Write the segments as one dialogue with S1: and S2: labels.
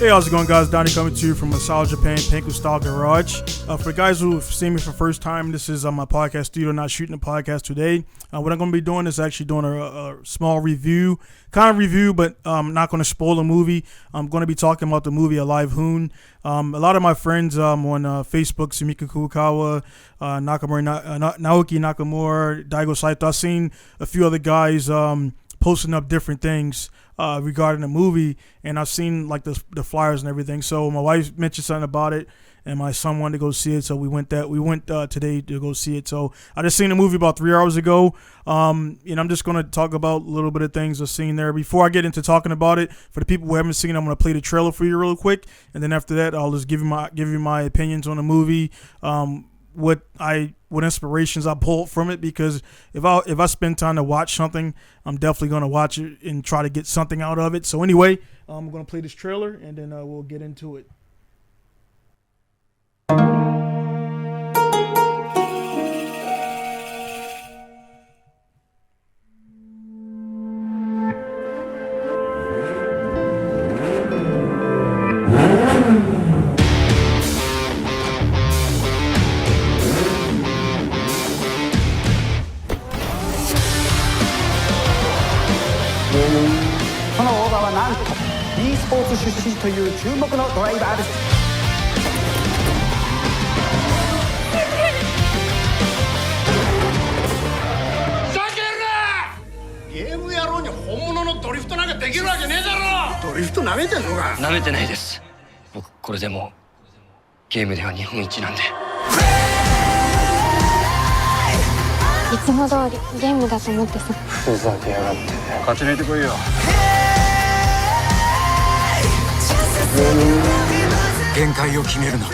S1: Hey, how's it going, guys? Donnie coming to you from Masao, Japan, Pinku Style Garage. For the guys who have seen me for the first time, this is my podcast studio, not shooting a podcast today. What I'm going to be doing is actually doing a small review, but I'm not going to spoil the movie. I'm going to be talking about the movie Alive Hoon. A lot of my friends on Facebook, Sumika Kukawa, Naoki Nakamura, Daigo Saito, I've seen a few other guys posting up different things regarding the movie, and I've seen like the flyers and everything. So my wife mentioned something about it, and my son wanted to go see it, so we went today to go see it. So I just seen the movie about 3 hours ago. I'm just gonna talk about a little bit of things I've seen there. Before I get into talking about it, for the people who haven't seen it, I'm gonna play the trailer for you real quick, and then after that, I'll just give you my opinions on the movie. What inspirations I pulled from it, because if I spend time to watch something, I'm definitely gonna watch it and try to get something out of it. So anyway, I'm gonna play this trailer and then we'll get into it.
S2: その大場はなんと e スポーツ出身という注目のドライバーです。
S3: ふざけるな！ゲーム野郎に本物のドリフトなんかできるわけねえだろ！ドリフト舐めてんのか？
S4: 舐めてないです。僕これでもゲームでは日本一なんで。
S5: いつも通りゲームだと思ってさ。
S4: ふざけやがって。勝ち抜いてこいよ。
S6: 限界を決めるな。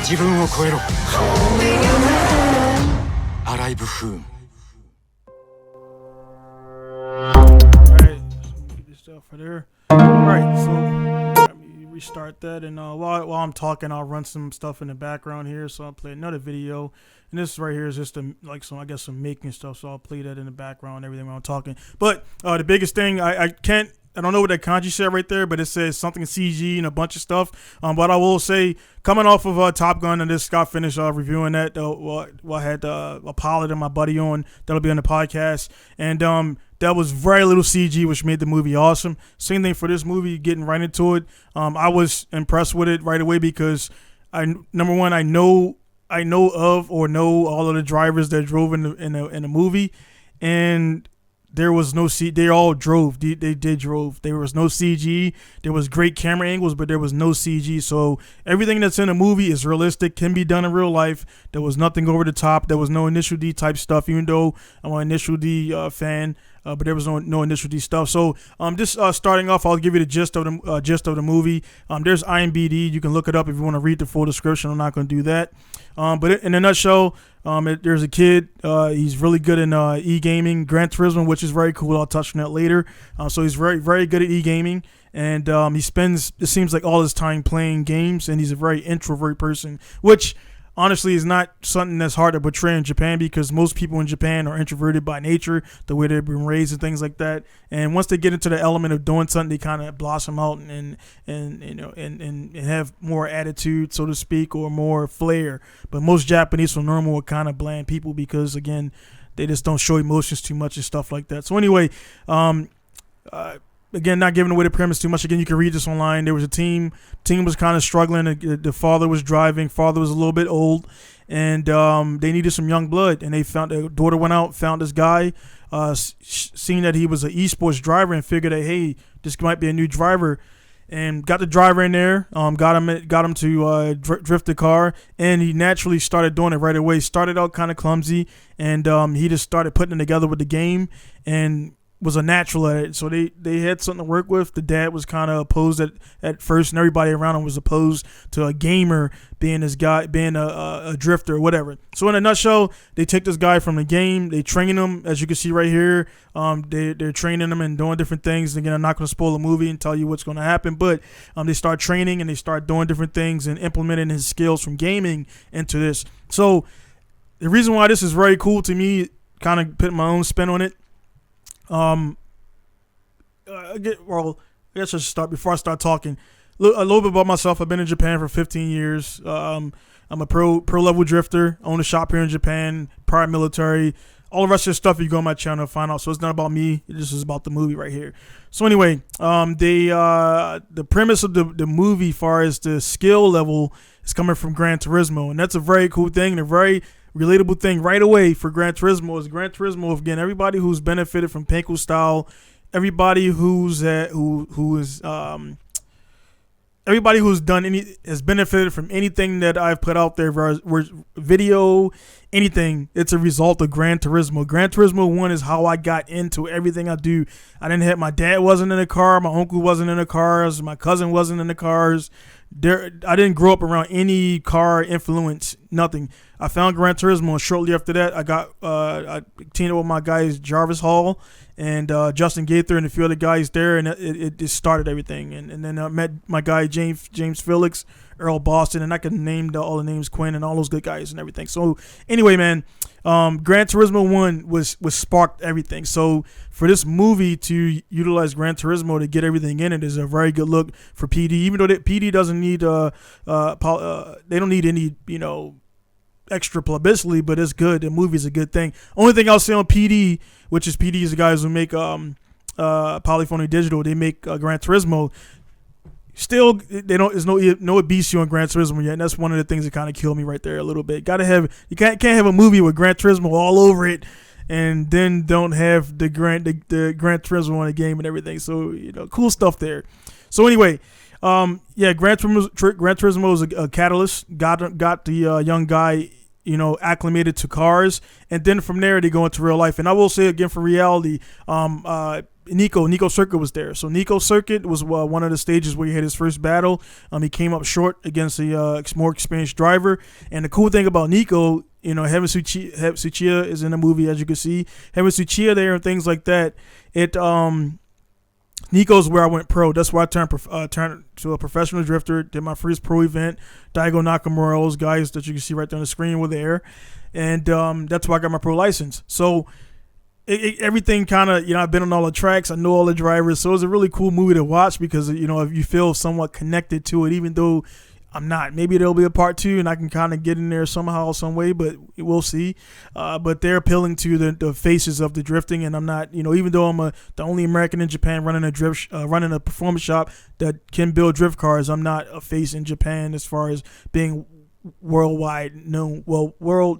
S6: 自分を超えろ。アライブフーン。
S1: Alright, so let me restart that, and while I'm talking, I'll run some stuff in the background here. So I'll play another video, and this right here is just some making stuff. So I'll play that in the background, and everything while I'm talking. But the biggest thing, I don't know what that kanji said right there, but it says something CG and a bunch of stuff. But I will say, coming off of Top Gun, and just got finished reviewing that. I had a pilot and my buddy on that'll be on the podcast, and that was very little CG, which made the movie awesome. Same thing for this movie, getting right into it. I was impressed with it right away because number one, I know of all of the drivers that drove in the movie, and there was no CG. They all drove. They did drove. There was no CG. There was great camera angles, but there was no CG. So everything that's in the movie is realistic, can be done in real life. There was nothing over the top. There was no Initial D type stuff, even though I'm an Initial D fan. But there was no Initial D stuff. So just starting off, I'll give you the gist of the movie. There's IMDb. You can look it up if you want to read the full description. I'm not going to do that. But in a nutshell, there's a kid. He's really good in e-gaming, Gran Turismo, which is very cool. I'll touch on that later. So he's very, very good at e-gaming. And he spends, it seems like, all his time playing games. And he's a very introvert person, which honestly is not something that's hard to portray in Japan, because most people in Japan are introverted by nature, the way they've been raised and things like that. And once they get into the element of doing something, they kind of blossom out and have more attitude, so to speak, or more flair. But most Japanese from normal are kind of bland people, because again, they just don't show emotions too much and stuff like that. So anyway, again, not giving away the premise too much. Again, you can read this online. There was a team. Team was kind of struggling. The father was driving. Father was a little bit old, and they needed some young blood. And they found, their daughter went out, found this guy, seen that he was an esports driver, and figured that, hey, this might be a new driver, and got the driver in there. Got him to drift the car, and he naturally started doing it right away. Started out kind of clumsy, and he just started putting it together with the game, and was a natural at it. So they had something to work with. The dad was kind of opposed at first, and everybody around him was opposed to a gamer being a drifter or whatever. So in a nutshell, they take this guy from the game, they train him, as you can see right here. They're training him and doing different things. Again, I'm not going to spoil the movie and tell you what's going to happen, but they start training and they start doing different things and implementing his skills from gaming into this. So the reason why this is very cool to me, kind of putting my own spin on it, I guess I should start before I start talking. A little bit about myself. I've been in Japan for 15 years. I'm a pro level drifter. I own a shop here in Japan. Prior military. All the rest of the stuff you go on my channel to find out. So it's not about me. This is about the movie right here. So anyway, the premise of the movie, far as the skill level, is coming from Gran Turismo, and that's a very cool thing and a very relatable thing right away for Gran Turismo. Is Gran Turismo, again, everybody who's benefited from Pinku style, everybody everybody who's done has benefited from anything that I've put out there, video, anything. It's a result of Gran Turismo. Gran Turismo 1 is how I got into everything I do. My dad wasn't in a car, my uncle wasn't in the cars, my cousin wasn't in the cars. I didn't grow up around any car influence, nothing. I found Gran Turismo, and shortly after that, I teamed up with my guys Jarvis Hall and Justin Gaither and a few other guys there, and it just started everything. And then I met my guy James Felix, Earl Boston, and I can name all the names, Quinn and all those good guys and everything. So anyway, man, Gran Turismo 1 was sparked everything. So for this movie to utilize Gran Turismo to get everything in it is a very good look for PD. Even though PD doesn't need they don't need any extra publicity, but it's good. The movie's a good thing. Only thing I'll say on PD, which is PD is the guys who make Polyphony Digital. They make Gran Turismo. Still, there's no obesity on Gran Turismo yet, and that's one of the things that kind of killed me right there a little bit. You can't have a movie with Gran Turismo all over it, and then don't have the Gran Turismo in the game and everything. So cool stuff there. So anyway, Gran Turismo was a catalyst. Got the young guy acclimated to cars, and then from there they go into real life. And I will say again, for reality, Nico Circuit was there. So Nico Circuit was one of the stages where he had his first battle. He came up short against a more experienced driver. And the cool thing about Nico, Heaven Tsuchiya is in the movie, as you can see. Heaven Tsuchiya there and things like that. Nico's where I went pro. That's where I turned to a professional drifter. Did my first pro event. Daigo Nakamura, those guys that you can see right there on the screen were there. And that's where I got my pro license. So everything kind of, I've been on all the tracks. I know all the drivers. So it was a really cool movie to watch because, if you feel somewhat connected to it, even though I'm not. Maybe there'll be a part 2 and I can kind of get in there somehow, some way, but we'll see. But they're appealing to the faces of the drifting, and I'm not, even though I'm the only American in Japan running a performance shop that can build drift cars, I'm not a face in Japan as far as being worldwide known. Well,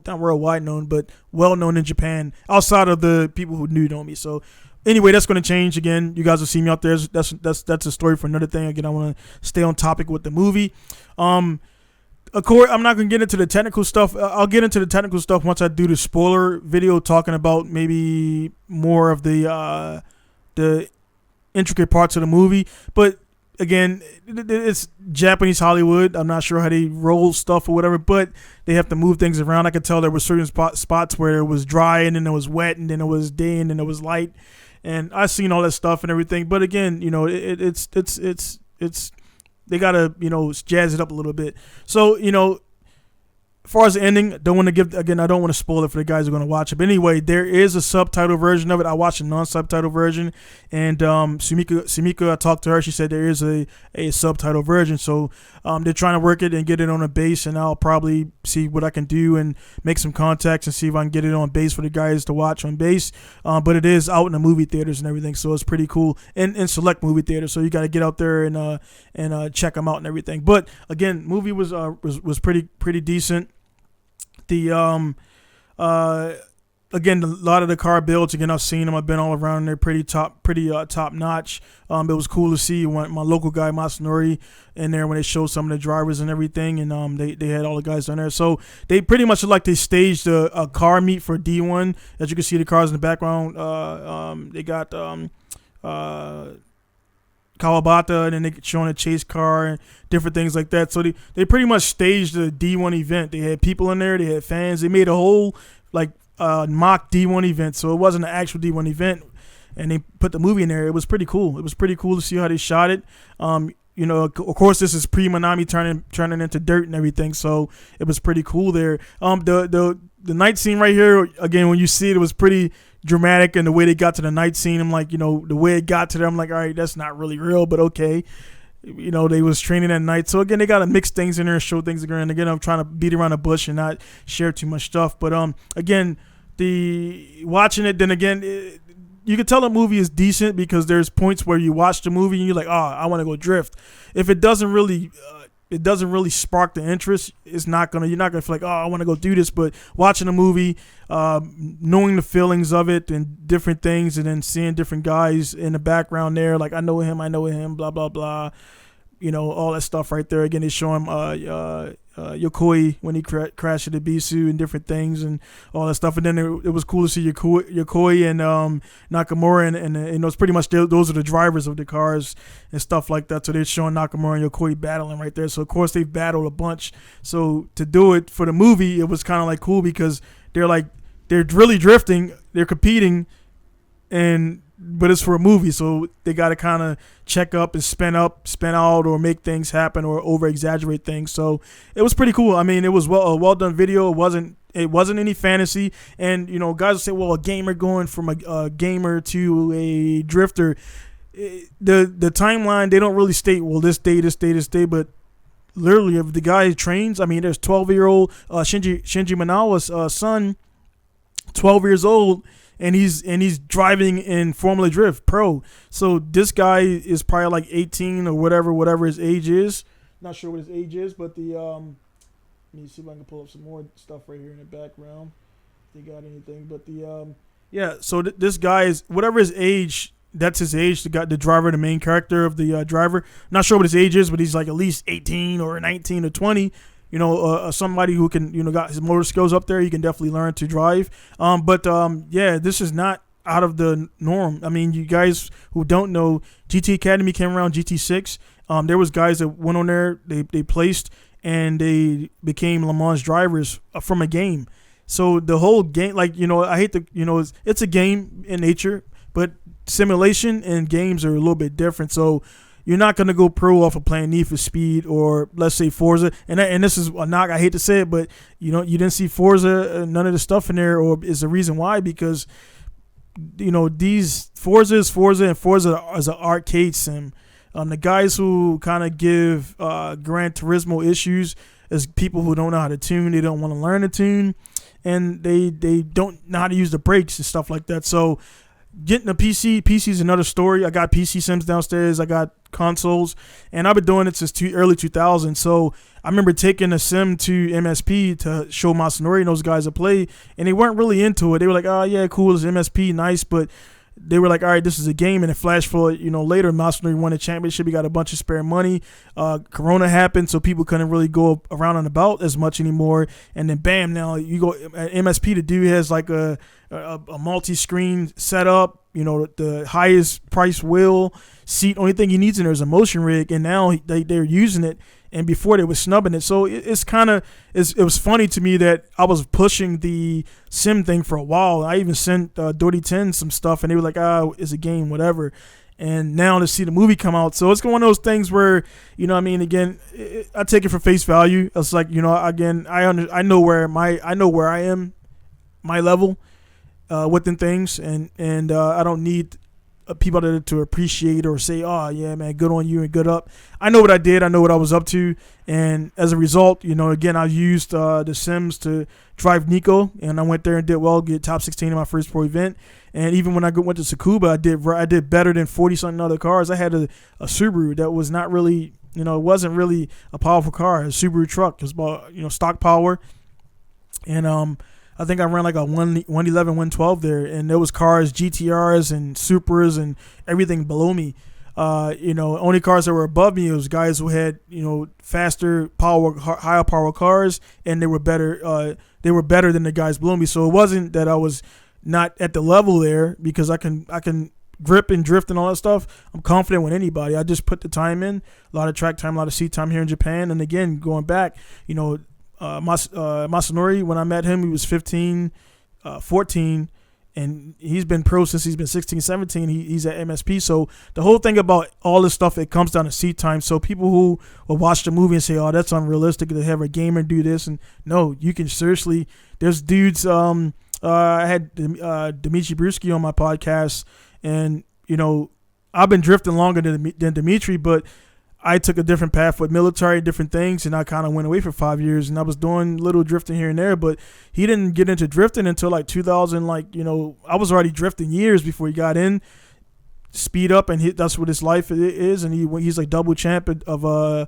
S1: not worldwide known, but well known in Japan outside of the people who know me. So anyway, that's going to change again. You guys will see me out there. That's a story for another thing. Again, I want to stay on topic with the movie. Of course, I'm not going to get into the technical stuff. I'll get into the technical stuff once I do the spoiler video talking about maybe more of the intricate parts of the movie. But again, it's Japanese Hollywood. I'm not sure how they roll stuff or whatever, but they have to move things around. I could tell there were certain spots where it was dry and then it was wet and then it was day and then it was light. And I've seen all that stuff and everything. But again, it's they gotta jazz it up a little bit. So as far as the ending, I don't want to spoil it for the guys who are going to watch it. But anyway, there is a subtitle version of it. I watched a non-subtitle version, and Sumika, I talked to her. She said there is a subtitle version. So they're trying to work it and get it on a base, and I'll probably see what I can do and make some contacts and see if I can get it on base for the guys to watch on base. But it is out in the movie theaters and everything, so it's pretty cool. And in select movie theaters, so you got to get out there and check them out and everything. But again, movie was pretty decent. The again, a lot of the car builds, again, I've seen them. I've been all around. They're pretty top notch. It was cool to see my local guy Masanori in there when they showed some of the drivers and everything, and they had all the guys on there. So they pretty much look like they staged a car meet for D1. As you can see, the cars in the background. They got Kawabata, and then they showing a chase car and different things like that. So they pretty much staged a D1 event. They had people in there. They had fans. They made a whole mock D1 event. So it wasn't an actual D1 event, and they put the movie in there. It was pretty cool. It was pretty cool to see how they shot it. Of course, this is pre-Minami turning into dirt and everything. So it was pretty cool there. The night scene right here, again, when you see it, it was pretty dramatic, and the way they got to the night scene, I'm like, the way it got to them, I'm like, all right, that's not really real, but okay. They was training at night. So again, they got to mix things in there and show things again. Again, I'm trying to beat around the bush and not share too much stuff. But again, watching it, then again, you can tell the movie is decent because there's points where you watch the movie and you're like, oh, I want to go drift. If it doesn't really spark the interest, you're not gonna feel like, oh, I want to go do this. But watching the movie, knowing the feelings of it and different things, and then seeing different guys in the background there, like I know him, blah blah blah, all that stuff right there. Again, they show him Yokoi when he crashed at Ibisu and different things and all that stuff. And then it was cool to see Yokoi and Nakamura, and it's pretty much those are the drivers of the cars and stuff like that. So they're showing Nakamura and Yokoi battling right there. So of course they've battled a bunch. So to do it for the movie, it was kind of like cool because they're really drifting, they're competing, but it's for a movie, so they got to kind of check up and spin out, or make things happen, or over exaggerate things. So it was pretty cool. I mean, it was a well done video. It wasn't any fantasy. And guys will say, well, a gamer going from a gamer to a drifter. The timeline, they don't really state, well, this day, but literally, if the guy trains, I mean, there's 12-year-old Shinji Manawa's son, 12 years old. And he's driving in Formula Drift Pro. So this guy is probably like 18 or whatever his age is. Not sure what his age is, but let me see if I can pull up some more stuff right here in the background. If they got anything, but so this guy is whatever his age. That's his age. The driver, the main character of the driver. Not sure what his age is, but he's like at least 18 or 19 or 20. Somebody who can, got his motor skills up there, he can definitely learn to drive. This is not out of the norm. I mean, you guys who don't know, GT Academy came around GT6. There was guys that went on there, they placed, and they became Le Mans drivers from a game. So the whole game, I hate to, it's a game in nature, but simulation and games are a little bit different. So you're not going to go pro off of playing Need for Speed or, let's say, Forza. And this is a knock. I hate to say it, but you didn't see Forza, none of the stuff in there, or is the reason why, because these Forza is Forza, and Forza is an arcade sim. The guys who kind of give Gran Turismo issues is people who don't know how to tune. They don't want to learn to tune, and they don't know how to use the brakes and stuff like that. So getting a PC is another story. I got PC sims downstairs. I got consoles, and I've been doing it since early 2000s. So I remember taking a sim to MSP to show Masanori and those guys to play, and they weren't really into it. They were like, oh yeah, cool, it's MSP, nice, but they were like, all right, this is a game. And it flashed forward, later Masanori won a championship. He got a bunch of spare money. Corona happened, so people couldn't really go around and about as much anymore. And then bam, now you go at MSP. The dude has like a multi-screen setup, the highest price wheel seat. Only thing he needs in there is a motion rig, and now they're using it. And before they were snubbing it. So it was funny to me that I was pushing the sim thing for a while. I even sent Doty 10 some stuff, and they were like, it's a game, whatever. And now to see the movie come out. So it's one of those things where, again, I take it for face value. It's like, again, I know where I am, my level within things, and I don't need people to appreciate or say, oh yeah, man, good on you and good up. I know what I did. I know what I was up to. And as a result, again, I used the Sims to drive Nico, and I went there and did well, get top 16 in my first pro event. And even when I went to Tsukuba, I did better than 40 something other cars. I had a Subaru that was not really, it wasn't really a powerful car. A Subaru truck. It was about, stock power. And I think I ran like a 111, 112 there, and there was cars, GTRs and Supras and everything below me. Only cars that were above me was guys who had, faster power, higher power cars, and they were better. They were better than the guys below me. So it wasn't that I was not at the level there, because I can grip and drift and all that stuff. I'm confident with anybody. I just put the time in, a lot of track time, a lot of seat time here in Japan. And again, going back, Masanori, when I met him, he was 15, 14, and he's been pro since he's been 16, 17. He's at MSP. So the whole thing about all this stuff, it comes down to seat time. So people who will watch the movie and say, oh, that's unrealistic to have a gamer do this. And no, you can seriously, there's dudes, I had Dimitri Brewski on my podcast, and, you know, I've been drifting longer than Dimitri, but I took a different path with military, different things, and I kind of went away for 5 years, and I was doing little drifting here and there, but he didn't get into drifting until like 2000, like, you know, I was already drifting years before he got in, speed up, and that's what his life is, and he's like double champ of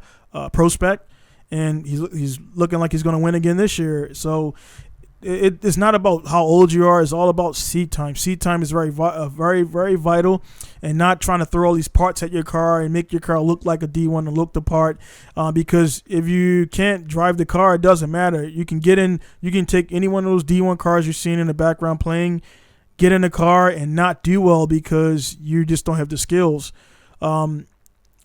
S1: Prospect, and he's looking like he's going to win again this year, so it's not about how old you are. It's all about seat time. Seat time is very, very vital, and not trying to throw all these parts at your car and make your car look like a D1 and look the part. Because if you can't drive the car, it doesn't matter. You can get in. You can take any one of those D1 cars you're seeing in the background playing, get in the car and not do well because you just don't have the skills. And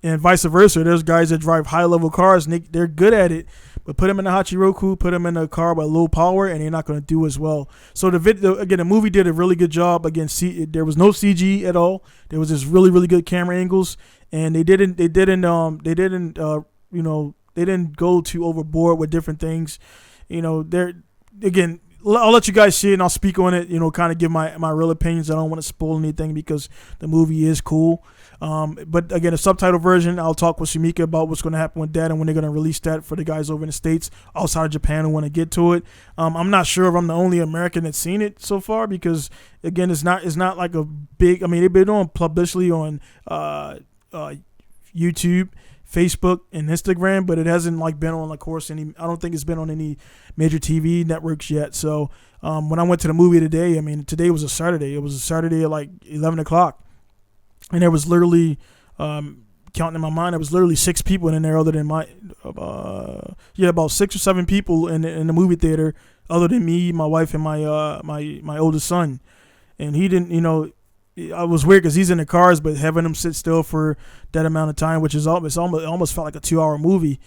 S1: vice versa. There's guys that drive high-level cars and they're good at it. But put them in a Hachiroku, put them in a car with low power, and they're not going to do as well. So the movie did a really good job. Again, there was no CG at all. There was just really, really good camera angles, and they didn't go too overboard with different things. You know, again, I'll let you guys see it and I'll speak on it, you know, kind of give my real opinions. I don't want to spoil anything because the movie is cool. But again, a subtitle version, I'll talk with Sumika about what's going to happen with that and when they're going to release that for the guys over in the States, outside of Japan who want to get to it. I'm not sure if I'm the only American that's seen it so far because, again, it's not like a big, I mean, they've been doing publicly on YouTube, Facebook, and Instagram, but it hasn't like been on, of course, I don't think it's been on any major TV networks yet. So when I went to the movie today, I mean, today was a Saturday. It was a Saturday at like 11 o'clock. And there was literally, counting in my mind, there was literally 6 people in there other than about 6 or 7 people in the movie theater other than me, my wife, and my oldest son. And he didn't, you know, I was weird because he's in the cars, but having him sit still for that amount of time, which is almost felt like a 2-hour movie.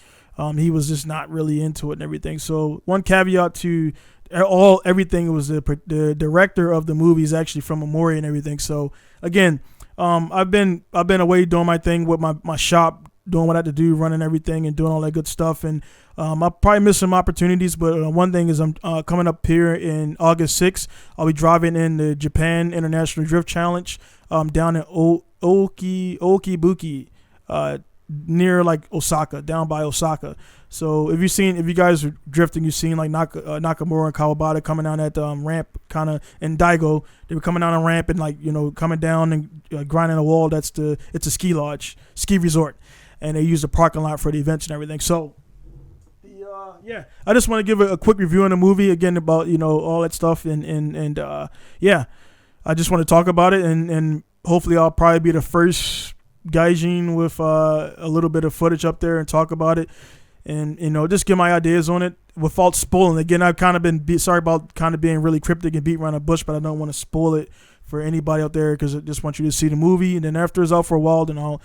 S1: He was just not really into it and everything. So one caveat to everything was the director of the movie is actually from Amori and everything. So again, I've been away doing my thing with my shop, doing what I had to do, running everything and doing all that good stuff. And I'll probably miss some opportunities, but one thing is I'm coming up here in August 6th. I'll be driving in the Japan International Drift Challenge down in Okibuki, near like Osaka, down by Osaka. So if you guys are drifting, you've seen like Nakamura and Kawabata coming down that ramp, kind of, and Daigo, they were coming down a ramp and like, you know, coming down and grinding a wall. It's a ski lodge, ski resort, and they use the parking lot for the events and everything. So yeah, I just want to give a quick review on the movie again about, you know, all that stuff and yeah, I just want to talk about it and hopefully I'll probably be the first gaijin with a little bit of footage up there and talk about it. And, you know, just give my ideas on it without spoiling. Again, I've kind of been sorry about kind of being really cryptic and beat around the bush, but I don't want to spoil it for anybody out there because I just want you to see the movie. And then after it's out for a while, then I'll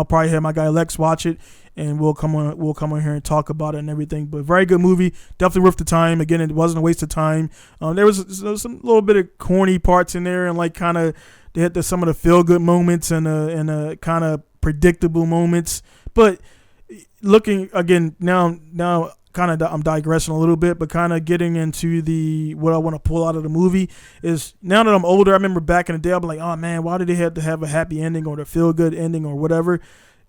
S1: probably have my guy Lex watch it, and we'll come on here and talk about it and everything. But very good movie, definitely worth the time. Again, it wasn't a waste of time. There was some little bit of corny parts in there, and like kind of they had some of the feel good moments and kind of predictable moments, but looking again now kind of I'm digressing a little bit, but kind of getting into what I want to pull out of the movie is now that I'm older, I remember back in the day I'd be like, oh man, why did they have to have a happy ending or the feel good ending or whatever?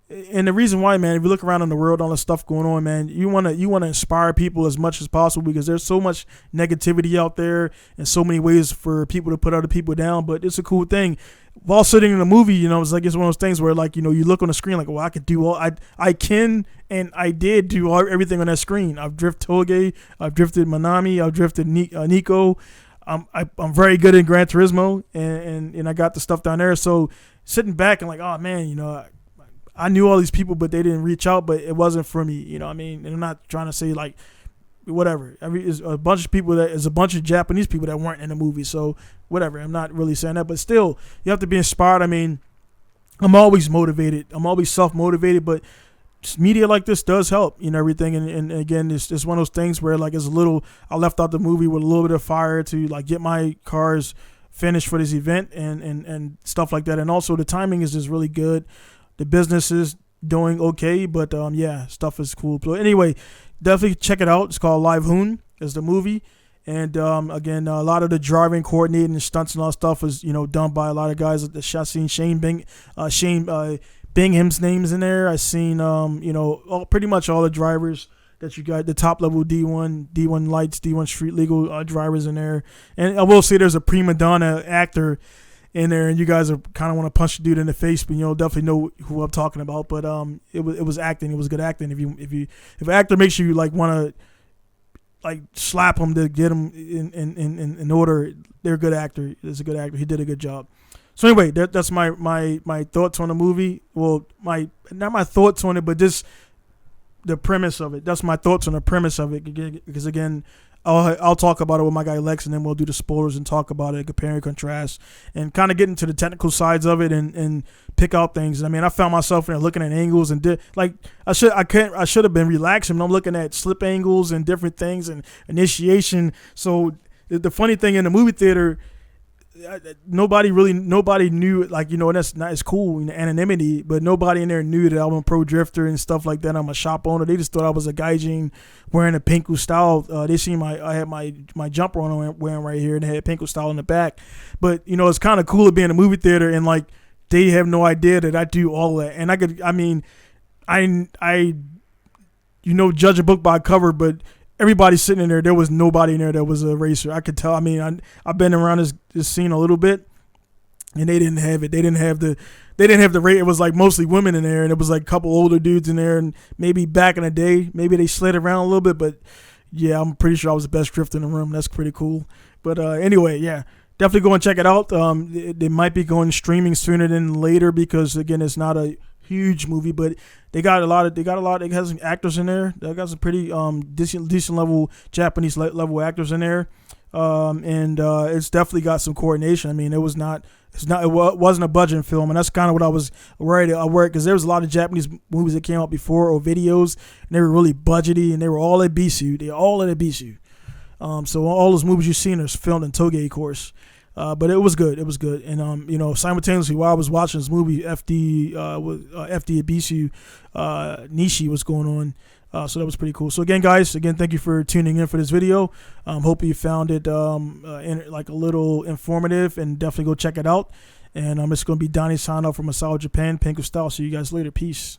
S1: And the reason why, man, if you look around in the world, all the stuff going on, man, you want to inspire people as much as possible because there's so much negativity out there and so many ways for people to put other people down. But it's a cool thing. While sitting in a movie, you know, it's like it's one of those things where, like, you know, you look on the screen like, well, I could do I can and I did do everything on that screen. I've drifted Toge, I've drifted Manami, I've drifted Nico. I'm very good in Gran Turismo, and I got the stuff down there. So sitting back and like, oh man, you know, I knew all these people, but they didn't reach out, but it wasn't for me, you know what I mean? And I'm not trying to say like, whatever. I mean, it's a bunch of people there's a bunch of Japanese people that weren't in the movie, so whatever. I'm not really saying that, but still, you have to be inspired. I mean, I'm always motivated. I'm always self-motivated, but media like this does help, you know, everything. And again, it's one of those things where like I left out the movie with a little bit of fire to like get my cars finish for this event and stuff like that. And also the timing is just really good. The business is doing okay, but yeah, stuff is cool. But anyway, definitely check it out. It's called Alive Hoon is the movie. And again, a lot of the driving, coordinating, and stunts and all that stuff is done by a lot of guys. I seen Shane Bingham's name's in there. I seen pretty much all the drivers that you got, the top level D1 lights, D1 street legal drivers in there. And I will say there's a prima donna actor in there, and you guys are kind of want to punch the dude in the face, but definitely know who I'm talking about. But it was acting. It was good acting. If an actor makes you like want to like slap him to get him in order, they're a good actor. It's a good actor. He did a good job. So anyway, that's my thoughts on the movie. Well, not my thoughts on it, but just the premise of it. That's my thoughts on the premise of it. Because again, I'll talk about it with my guy Lex, and then we'll do the spoilers and talk about it, compare and contrast, and kind of get into the technical sides of it and pick out things. I mean, I found myself in there looking at angles and I should have been relaxing. I'm looking at slip angles and different things and initiation. So the funny thing in the movie theater, nobody knew, like, and that's not as cool, anonymity, but nobody in there knew that I'm a pro drifter and stuff like that. I'm a shop owner. They just thought I was a gaijin wearing a Pinku style. They seen I had my jumper on wearing right here, and they had Pinku style in the back. But it's kind of cool to be in a movie theater and like they have no idea that I do all that. And I judge a book by cover, but everybody sitting in there, there was nobody in there that was a racer. I could tell. I mean, I've been around this scene a little bit, and they didn't have it. They didn't have the rate. It was like mostly women in there, and it was like a couple older dudes in there, and maybe back in the day, maybe they slid around a little bit, but yeah, I'm pretty sure I was the best drifter in the room. That's pretty cool. But anyway, yeah, definitely go and check it out. They might be going streaming sooner than later because again, it's not a huge movie, but they got a lot. It has some actors in there. They got some pretty decent level Japanese level actors in there, and it's definitely got some coordination. I mean, it wasn't a budget film, and that's kind of what I was worried because there was a lot of Japanese movies that came out before or videos, and they were really budgety, and they were all at Bisu. They're all at Bisu. So all those movies you've seen are filmed in Toge, of course. But it was good. It was good. And, simultaneously while I was watching this movie, FD Abisu, Nishi was going on. So that was pretty cool. So again, guys, thank you for tuning in for this video. Hope you found it like a little informative, and definitely go check it out. And it's going to be Donnie signing off from Masao, Japan, Pinku style. See you guys later. Peace.